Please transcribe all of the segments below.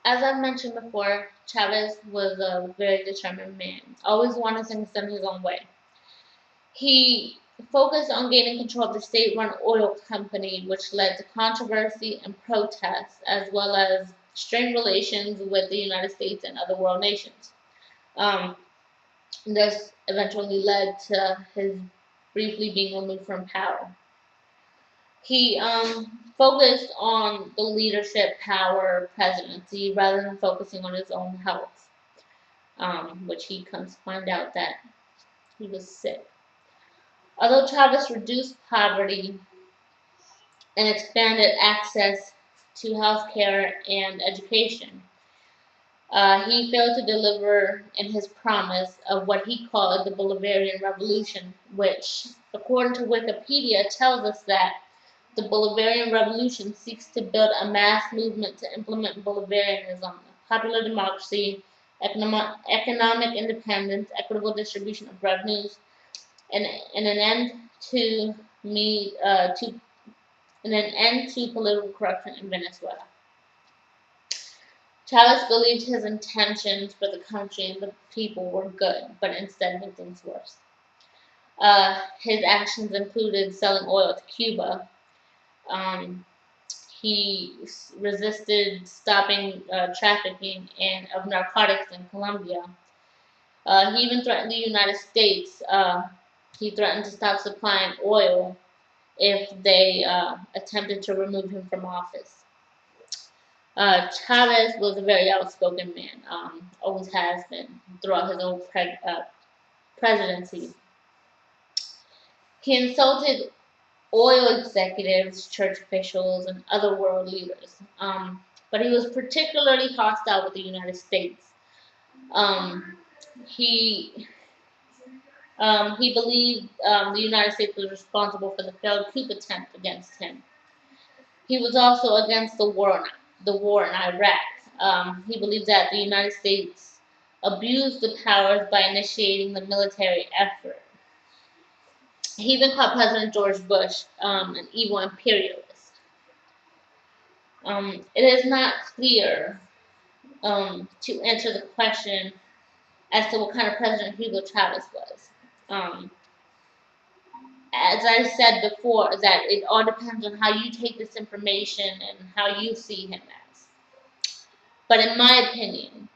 as I've mentioned before, Chavez was a very determined man, always wanted things done his own way. He focused on gaining control of the state-run oil company, which led to controversy and protests, as well as strained relations with the United States and other world nations. Um, this eventually led to his briefly being removed from power. He focused on the leadership, power, presidency, rather than focusing on his own health, which he comes to find out that he was sick. Although Chavez reduced poverty and expanded access to health care and education, he failed to deliver in his promise of what he called the Bolivarian Revolution, which, according to Wikipedia, tells us that the Bolivarian Revolution seeks to build a mass movement to implement Bolivarianism, popular democracy, economic independence, equitable distribution of revenues, and an end to me to and an end to political corruption in Venezuela. Chavez believed his intentions for the country and the people were good, but instead made things worse. His actions included selling oil to Cuba. Um, he resisted stopping trafficking of narcotics in Colombia. He even threatened the United States. He threatened to stop supplying oil if they attempted to remove him from office. Chavez was a very outspoken man, always has been throughout his whole presidency. He insulted oil executives, church officials, and other world leaders, but he was particularly hostile with the United States. Um, he he believed the United States was responsible for the failed coup attempt against him. He was also against the war in Iraq. He believed that the United States abused the powers by initiating the military effort. He even called President George Bush an evil imperialist. It is not clear to answer the question as to what kind of president Hugo Chavez was. Um, as I said before, that it all depends on how you take this information and how you see him as. But in my opinion,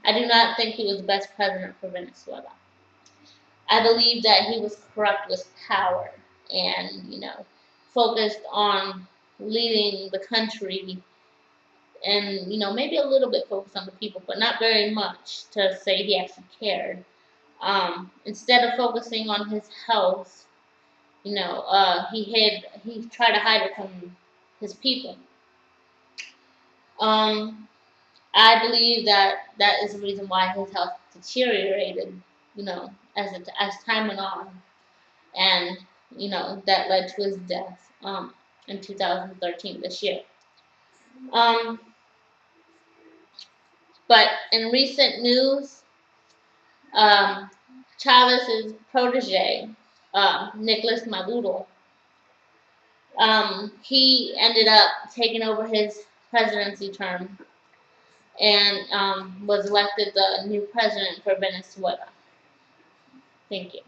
I do not think he was the best president for Venezuela. I believe that he was corrupt with power and, focused on leading the country and, maybe a little bit focused on the people, but not very much to say he actually cared. Instead of focusing on his health, he tried to hide it from his people. Um, I believe that that is the reason why his health deteriorated, as time went on, and that led to his death in 2013 this year. Um, but in recent news, um, Chavez's protege, Nicolas Maduro, he ended up taking over his presidency term and was elected the new president for Venezuela. Thank you.